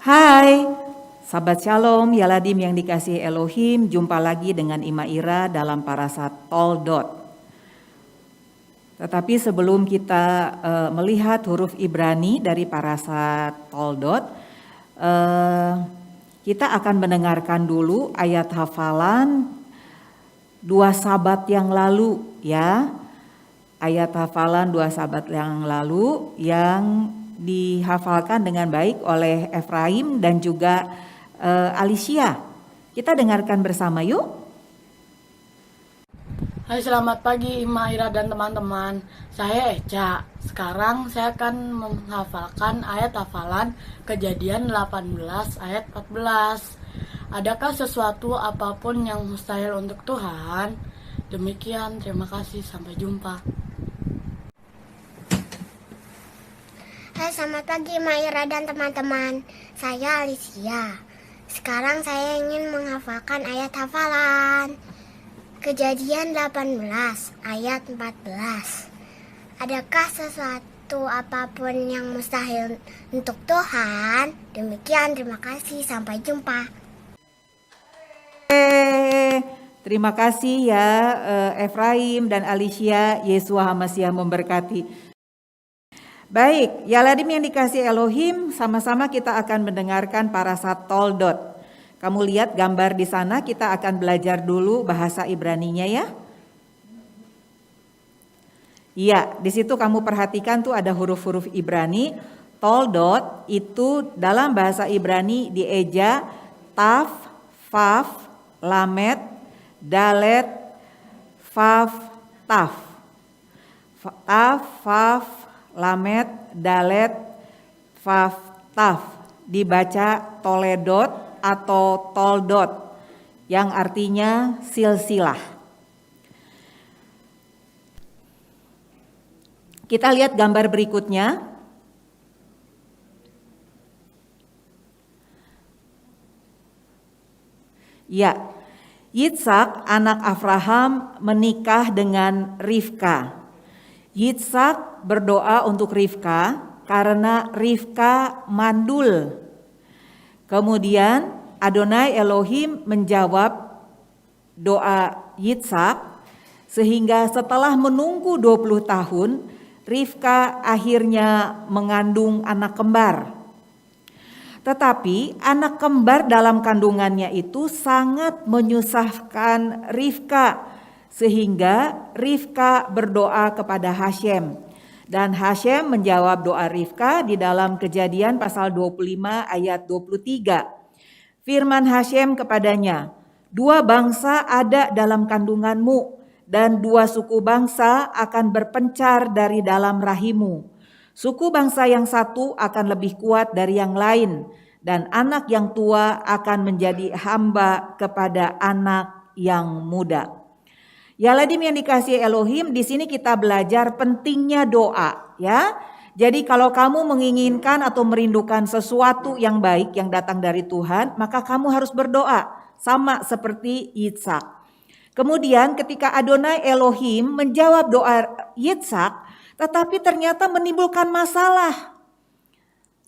Hai, sahabat Shalom, Yaladim yang dikasihi Elohim, jumpa lagi dengan Ima Ira dalam Parasat Toldot. Tetapi sebelum kita melihat huruf Ibrani dari Parasat Toldot, kita akan mendengarkan dulu ayat hafalan 2 Sabat yang lalu ya. Ayat hafalan 2 Sabat yang lalu yang dihafalkan dengan baik oleh Efraim dan juga Alicia. Kita dengarkan bersama yuk. Hai, selamat pagi Ima Ira dan teman-teman. Saya Eca. Sekarang saya akan menghafalkan ayat hafalan Kejadian 18 ayat 14. Adakah sesuatu apapun yang mustahil untuk Tuhan? Demikian, terima kasih, sampai jumpa. Hai, selamat pagi Maira dan teman-teman. Saya Alicia. Sekarang saya ingin menghafalkan ayat hafalan Kejadian 18 ayat 14. Adakah sesuatu apapun yang mustahil untuk Tuhan? Demikian, terima kasih, sampai jumpa. Terima kasih ya Efraim dan Alicia. Yesus Hamasiah memberkati. Baik, Yaladim yang dikasih Elohim, sama-sama kita akan mendengarkan Parasat Toldot. Kamu lihat gambar di sana, kita akan belajar dulu bahasa Ibraninya ya. Iya, di situ kamu perhatikan tuh ada huruf-huruf Ibrani. Toldot itu dalam bahasa Ibrani dieja Taf, Faf, Lamet, Dalet, Faf, Taf. Taf, Faf, Lamet, Dalet, Faf, Taf. Dibaca Toledot atau Toldot yang artinya silsilah. Kita lihat gambar berikutnya. Ya, Yitzhak anak Abraham menikah dengan Rivka. Yitzhak berdoa untuk Rivka karena Rivka mandul. Kemudian Adonai Elohim menjawab doa Yitzhak sehingga setelah menunggu 20 tahun Rivka akhirnya mengandung anak kembar. Tetapi anak kembar dalam kandungannya itu sangat menyusahkan Rivka sehingga Rivka berdoa kepada Hashem. Dan Hashem menjawab doa Rivka di dalam Kejadian pasal 25 ayat 23. Firman Hashem kepadanya, 2 bangsa ada dalam kandunganmu dan 2 suku bangsa akan berpencar dari dalam rahimmu. Suku bangsa yang satu akan lebih kuat dari yang lain dan anak yang tua akan menjadi hamba kepada anak yang muda. Yaladim yang dikasihi Elohim, di sini kita belajar pentingnya doa ya. Jadi kalau kamu menginginkan atau merindukan sesuatu yang baik yang datang dari Tuhan, maka kamu harus berdoa sama seperti Yitzhak. Kemudian ketika Adonai Elohim menjawab doa Yitzhak, tetapi ternyata menimbulkan masalah.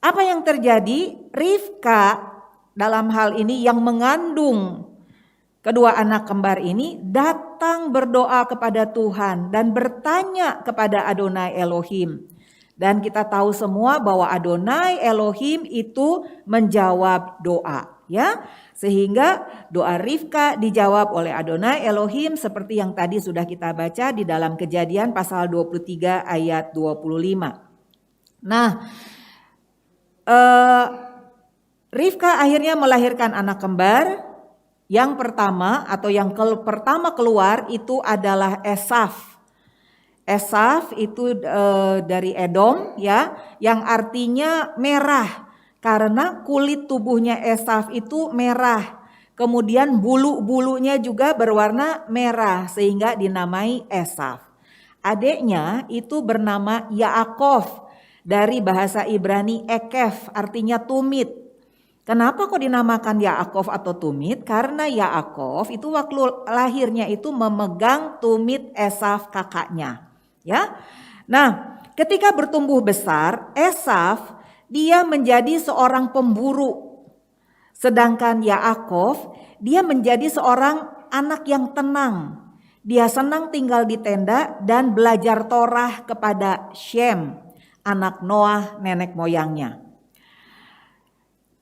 Apa yang terjadi? Rivka dalam hal ini yang mengandung kedua anak kembar ini datang berdoa kepada Tuhan dan bertanya kepada Adonai Elohim. Dan kita tahu semua bahwa Adonai Elohim itu menjawab doa ya. Sehingga doa Rivka dijawab oleh Adonai Elohim seperti yang tadi sudah kita baca di dalam Kejadian pasal 23 ayat 25. Nah, Rivka akhirnya melahirkan anak kembar. Yang pertama atau yang pertama keluar itu adalah Esaf. Esaf itu dari Edom ya, yang artinya merah. Karena kulit tubuhnya Esaf itu merah. Kemudian bulu-bulunya juga berwarna merah sehingga dinamai Esaf. Adiknya itu bernama Yaakov, dari bahasa Ibrani Ekef, artinya tumit. Kenapa kok dinamakan Yaakov atau tumit? Karena Yaakov itu waktu lahirnya itu memegang tumit Esaf kakaknya. Ya. Nah, ketika bertumbuh besar, Esaf dia menjadi seorang pemburu. Sedangkan Yaakov, dia menjadi seorang anak yang tenang. Dia senang tinggal di tenda dan belajar Torah kepada Shem, anak Noah nenek moyangnya.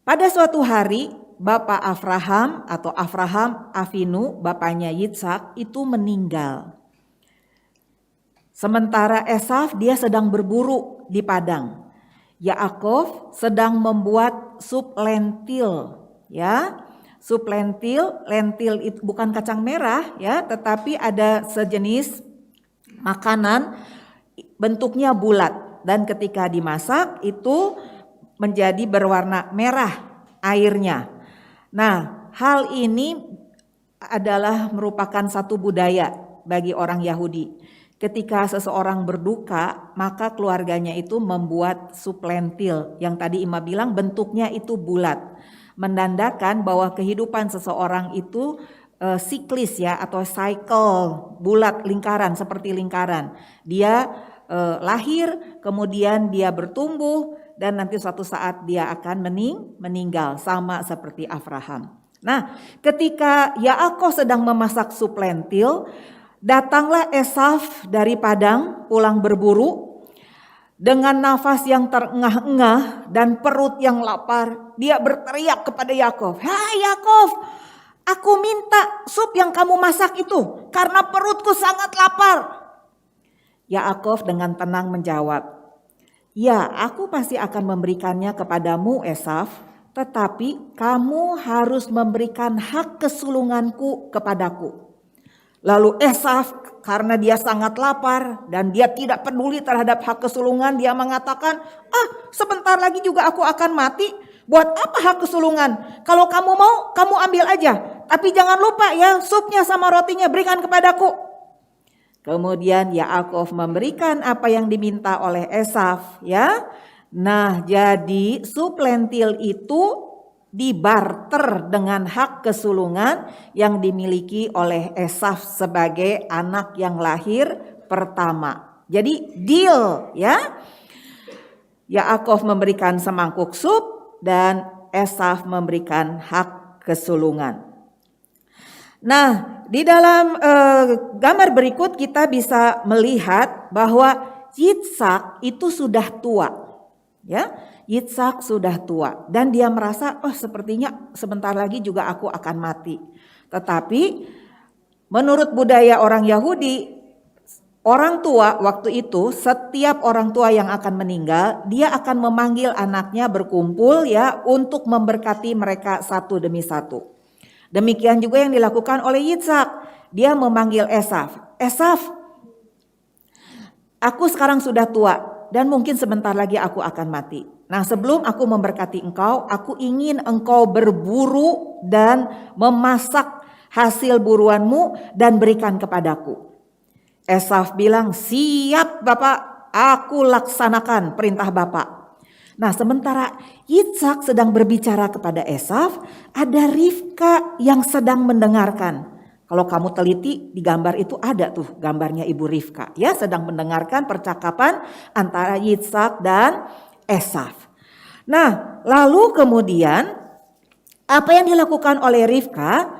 Pada suatu hari, Bapak Abraham atau Abraham Avinu, bapaknya Yitzhak, itu meninggal. Sementara Esau dia sedang berburu di padang. Yaakov sedang membuat sup lentil, ya. Sup lentil itu bukan kacang merah ya, tetapi ada sejenis makanan bentuknya bulat dan ketika dimasak itu menjadi berwarna merah airnya. Nah, hal ini adalah merupakan satu budaya bagi orang Yahudi. Ketika seseorang berduka, maka keluarganya itu membuat sup lentil yang tadi Ima bilang bentuknya itu bulat. Menandakan bahwa kehidupan seseorang itu siklis ya atau cycle, bulat, lingkaran, seperti lingkaran. Dia lahir, kemudian dia bertumbuh dan nanti suatu saat dia akan meninggal sama seperti Abraham. Nah, ketika Yaakov sedang memasak sup lentil, datanglah Esau dari padang pulang berburu dengan nafas yang terengah-engah dan perut yang lapar. Dia berteriak kepada Yaakov, "Hai Yaakov, aku minta sup yang kamu masak itu karena perutku sangat lapar." Yaakov dengan tenang menjawab, "Ya, aku pasti akan memberikannya kepadamu Esau, tetapi kamu harus memberikan hak kesulunganku kepadaku." Lalu Esau karena dia sangat lapar dan dia tidak peduli terhadap hak kesulungan, dia mengatakan, sebentar lagi juga aku akan mati, buat apa hak kesulungan? Kalau kamu mau, kamu ambil aja, tapi jangan lupa ya supnya sama rotinya berikan kepadaku. Kemudian Yaakov memberikan apa yang diminta oleh Esau ya. Nah, jadi sup lentil itu dibarter dengan hak kesulungan yang dimiliki oleh Esau sebagai anak yang lahir pertama. Jadi deal ya. Yaakov memberikan semangkuk sup dan Esau memberikan hak kesulungan. Nah, di dalam gambar berikut kita bisa melihat bahwa Yitzhak itu sudah tua. Ya, Yitzhak sudah tua dan dia merasa sepertinya sebentar lagi juga aku akan mati. Tetapi menurut budaya orang Yahudi, orang tua waktu itu setiap orang tua yang akan meninggal, dia akan memanggil anaknya berkumpul ya untuk memberkati mereka satu demi satu. Demikian juga yang dilakukan oleh Yitzhak. Dia memanggil Esau, "Esau, aku sekarang sudah tua dan mungkin sebentar lagi aku akan mati. Nah, sebelum aku memberkati engkau, aku ingin engkau berburu dan memasak hasil buruanmu dan berikan kepadaku." Esau bilang, "Siap Bapak, aku laksanakan perintah Bapak." Nah, sementara Yitzhak sedang berbicara kepada Esau, ada Rivka yang sedang mendengarkan. Kalau kamu teliti di gambar itu ada tuh gambarnya Ibu Rivka ya, sedang mendengarkan percakapan antara Yitzhak dan Esau. Nah, lalu kemudian apa yang dilakukan oleh Rivka?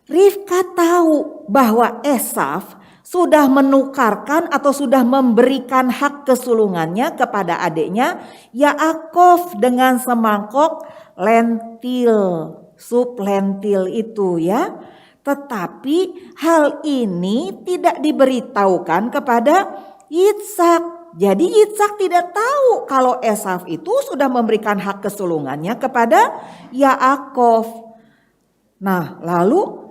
Rivka tahu bahwa Esau sudah menukarkan atau sudah memberikan hak kesulungannya kepada adiknya Yaakov dengan semangkok lentil, sup lentil itu ya. Tetapi hal ini tidak diberitahukan kepada Yitzhak. Jadi Yitzhak tidak tahu kalau Esau itu sudah memberikan hak kesulungannya kepada Yaakov. Nah, lalu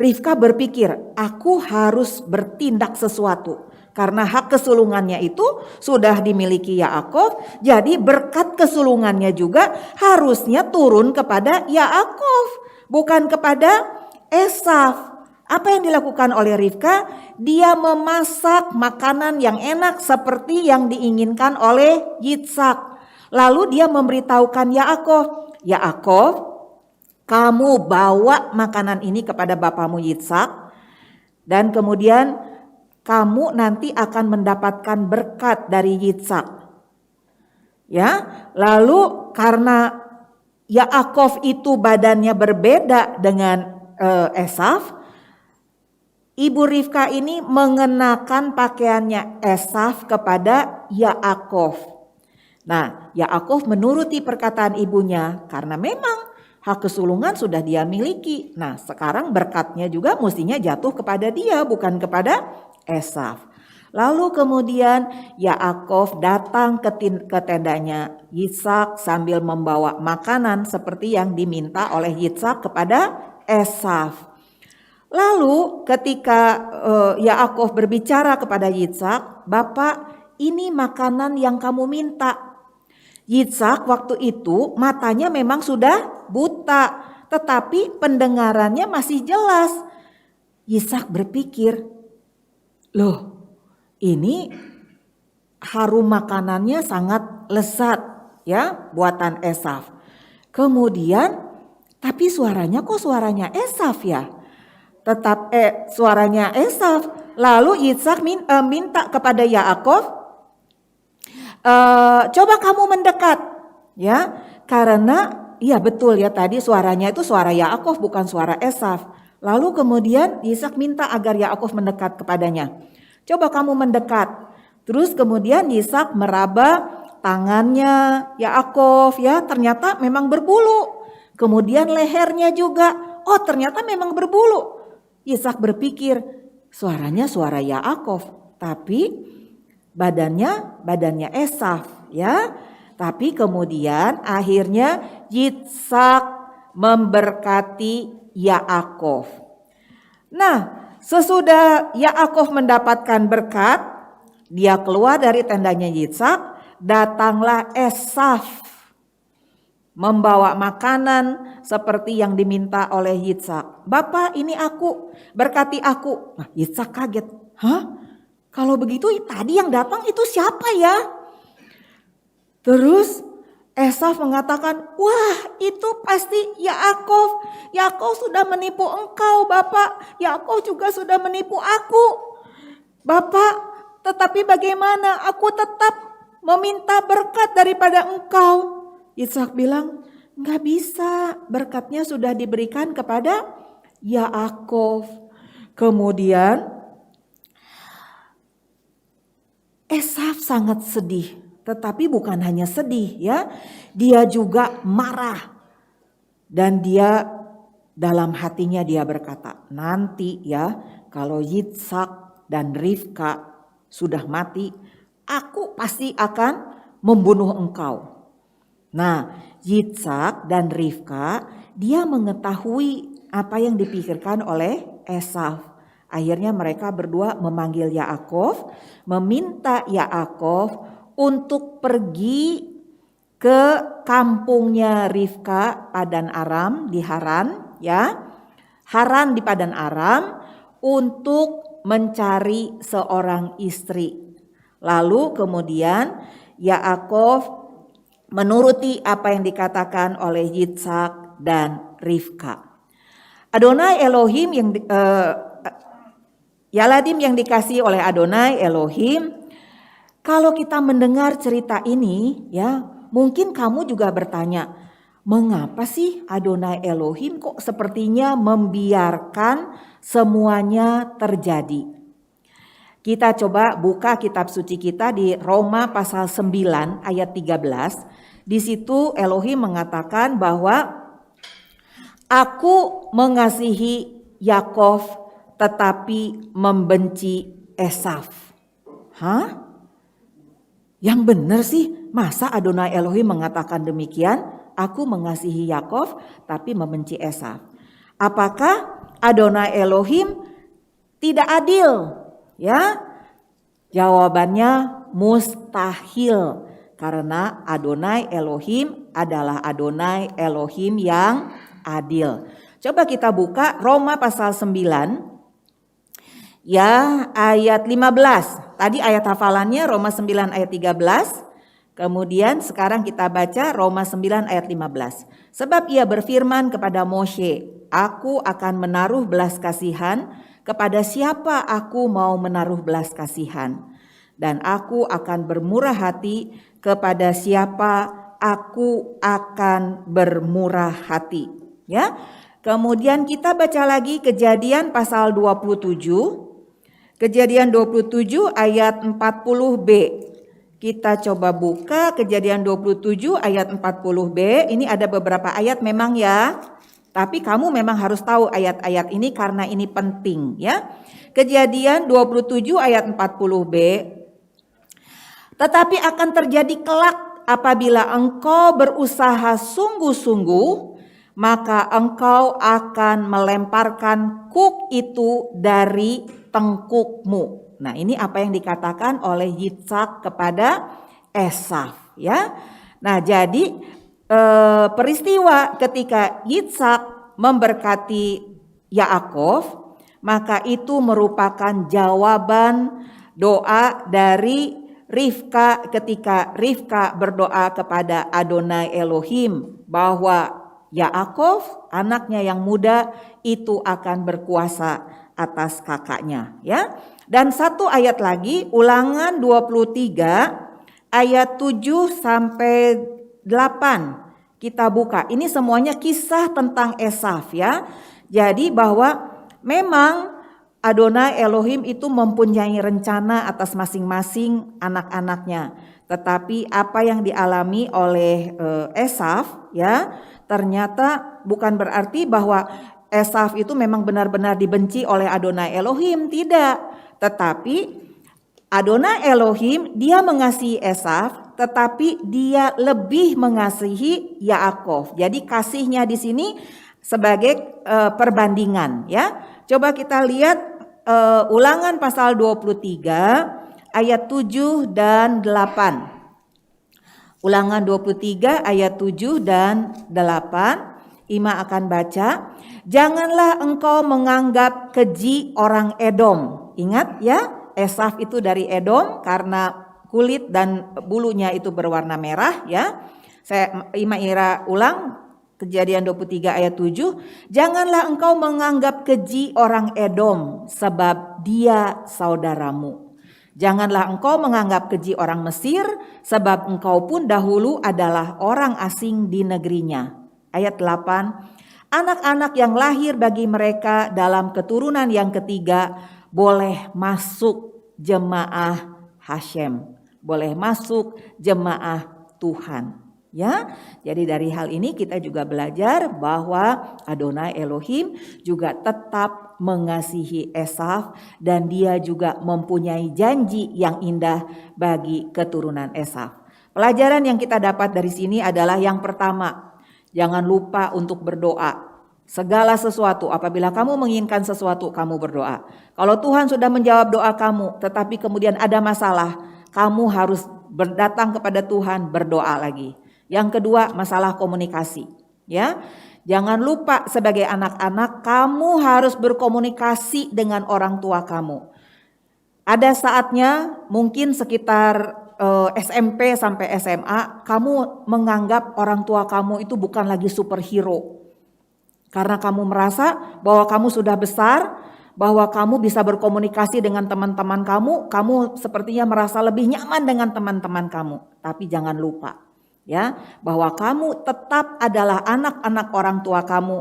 Rivka berpikir, aku harus bertindak sesuatu. Karena hak kesulungannya itu sudah dimiliki Yaakov, jadi berkat kesulungannya juga harusnya turun kepada Yaakov, bukan kepada Esau. Apa yang dilakukan oleh Rivka? Dia memasak makanan yang enak seperti yang diinginkan oleh Yitzhak. Lalu dia memberitahukan Yaakov, "Yaakov, kamu bawa makanan ini kepada bapamu Yitzhak dan kemudian kamu nanti akan mendapatkan berkat dari Yitzhak." Ya, lalu karena Yaakov itu badannya berbeda dengan Esaf, Ibu Rivka ini mengenakan pakaiannya Esaf kepada Yaakov. Nah, Yaakov menuruti perkataan ibunya karena memang hak kesulungan sudah dia miliki. Nah, sekarang berkatnya juga mestinya jatuh kepada dia, bukan kepada Esaf. Lalu kemudian Yaakov datang ke tendanya Yitsak sambil membawa makanan seperti yang diminta oleh Yitsak kepada Esaf. Lalu ketika Yaakov berbicara kepada Yitsak, "Bapak, ini makanan yang kamu minta." Yitsak waktu itu matanya memang sudah buta, tetapi pendengarannya masih jelas. Yitsak berpikir, "Loh, ini harum makanannya sangat lezat ya buatan Esaf." Kemudian tapi suaranya kok suaranya Esaf ya? Suaranya Esaf. Lalu Yitsak minta kepada Yaakov, "Coba kamu mendekat ya, karena iya betul ya tadi suaranya itu suara Yaakov bukan suara Esaf." Lalu kemudian Yitsak minta agar Yaakov mendekat kepadanya. "Coba kamu mendekat." Terus kemudian Yitsak meraba tangannya Yaakov ya, ternyata memang berbulu. Kemudian lehernya juga, oh ternyata memang berbulu. Yitsak berpikir suaranya suara Yaakov, tapi badannya Esaf ya. Tapi kemudian akhirnya Yitsak memberkati Yaakov. Nah, sesudah Yaakov mendapatkan berkat, dia keluar dari tendanya Yitsak, datanglah Esaf membawa makanan seperti yang diminta oleh Yitsak. "Bapak, ini aku, berkati aku." Nah, Yitsak kaget. "Hah? Kalau begitu tadi yang datang itu siapa ya?" Terus Esaf mengatakan, "Wah, itu pasti Yaakov. Yaakov sudah menipu engkau, Bapak. Yaakov juga sudah menipu aku. Bapak, tetapi bagaimana? Aku tetap meminta berkat daripada engkau." Yitsak bilang, "Enggak bisa, berkatnya sudah diberikan kepada Yaakov." Kemudian Esaf sangat sedih, tetapi bukan hanya sedih ya, dia juga marah. Dan dia dalam hatinya dia berkata, "Nanti ya kalau Yitsak dan Rivka sudah mati, aku pasti akan membunuh engkau." Nah, Yitsak dan Rivka dia mengetahui apa yang dipikirkan oleh Esaf. Akhirnya mereka berdua memanggil Yaakov, meminta Yaakov untuk pergi ke kampungnya Rivka Padan Aram di Haran ya. Haran di Padan Aram untuk mencari seorang istri. Lalu kemudian Yaakov menuruti apa yang dikatakan oleh Yitsak dan Rivka. Adonai Elohim Yaladim yang dikasihi oleh Adonai Elohim, kalau kita mendengar cerita ini ya, mungkin kamu juga bertanya, mengapa sih Adonai Elohim kok sepertinya membiarkan semuanya terjadi? Kita coba buka kitab suci kita di Roma pasal 9 ayat 13. Di situ Elohim mengatakan bahwa "Aku mengasihi Yakov tetapi membenci Esaf." Hah? Yang benar sih, masa Adonai Elohim mengatakan demikian? "Aku mengasihi Yakov tapi membenci Esaf." Apakah Adonai Elohim tidak adil? Ya, jawabannya mustahil, karena Adonai Elohim adalah Adonai Elohim yang adil. Coba kita buka Roma pasal 9 ya ayat 15. Tadi ayat hafalannya Roma 9 ayat 13. Kemudian sekarang kita baca Roma 9 ayat 15. "Sebab ia berfirman kepada Moshe, aku akan menaruh belas kasihan kepada siapa aku mau menaruh belas kasihan. Dan aku akan bermurah hati kepada siapa aku akan bermurah hati. Ya. Kemudian kita baca lagi Kejadian pasal 27. Kejadian 27 ayat 40b. Kita coba buka Kejadian 27 ayat 40b. Ini ada beberapa ayat memang ya. Tapi kamu memang harus tahu ayat-ayat ini karena ini penting ya. Kejadian 27 ayat 40b. Tetapi akan terjadi kelak apabila engkau berusaha sungguh-sungguh, maka engkau akan melemparkan kuk itu dari tengkukmu. Nah, ini apa yang dikatakan oleh Yitsak kepada Esaf ya. Nah, jadi peristiwa ketika Yitsak memberkati Yaakov, maka itu merupakan jawaban doa dari Rivka ketika Rivka berdoa kepada Adonai Elohim bahwa Yaakov, anaknya yang muda, itu akan berkuasa atas kakaknya ya. Dan satu ayat lagi, Ulangan 23 ayat 7 sampai 8. Kita buka. Ini semuanya kisah tentang Esaf ya. Jadi bahwa memang Adonai Elohim itu mempunyai rencana atas masing-masing anak-anaknya. Tetapi apa yang dialami oleh Esaf ya, ternyata bukan berarti bahwa Esaf itu memang benar-benar dibenci oleh Adonai Elohim, tidak. Tetapi Adonai Elohim dia mengasihi Esaf, tetapi dia lebih mengasihi Yaakov. Jadi kasihnya di sini sebagai perbandingan ya. Coba kita lihat Ulangan pasal 23 ayat 7 dan 8. Ulangan 23 ayat 7 dan 8. Ima akan baca, janganlah engkau menganggap keji orang Edom. Ingat ya, Esaf itu dari Edom karena kulit dan bulunya itu berwarna merah ya. Ima ira ulang Kejadian 23 ayat 7. Janganlah engkau menganggap keji orang Edom sebab dia saudaramu. Janganlah engkau menganggap keji orang Mesir sebab engkau pun dahulu adalah orang asing di negerinya. Ayat 8. Anak-anak yang lahir bagi mereka dalam keturunan yang ketiga boleh masuk jemaah Hashem, boleh masuk jemaah Tuhan. Ya, jadi dari hal ini kita juga belajar bahwa Adonai Elohim juga tetap mengasihi Esaf dan dia juga mempunyai janji yang indah bagi keturunan Esaf. Pelajaran yang kita dapat dari sini adalah yang pertama, jangan lupa untuk berdoa. Segala sesuatu, apabila kamu menginginkan sesuatu, kamu berdoa. Kalau Tuhan sudah menjawab doa kamu, tetapi kemudian ada masalah, kamu harus berdatang kepada Tuhan, berdoa lagi. Yang kedua, masalah komunikasi. Ya, jangan lupa sebagai anak-anak, kamu harus berkomunikasi dengan orang tua kamu. Ada saatnya, mungkin sekitar SMP sampai SMA, kamu menganggap orang tua kamu itu bukan lagi superhero. Karena kamu merasa bahwa kamu sudah besar, bahwa kamu bisa berkomunikasi dengan teman-teman kamu sepertinya merasa lebih nyaman dengan teman-teman kamu. Tapi jangan lupa ya, bahwa kamu tetap adalah anak-anak orang tua kamu.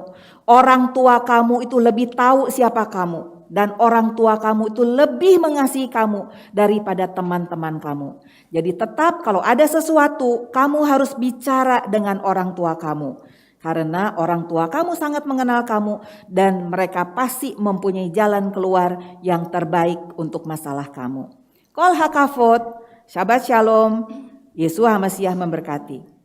Orang tua kamu itu lebih tahu siapa kamu. Dan orang tua kamu itu lebih mengasihi kamu daripada teman-teman kamu. Jadi tetap kalau ada sesuatu, kamu harus bicara dengan orang tua kamu. Karena orang tua kamu sangat mengenal kamu dan mereka pasti mempunyai jalan keluar yang terbaik untuk masalah kamu. Kol hakavod, Shabbat Shalom, Yeshua HaMashiach memberkati.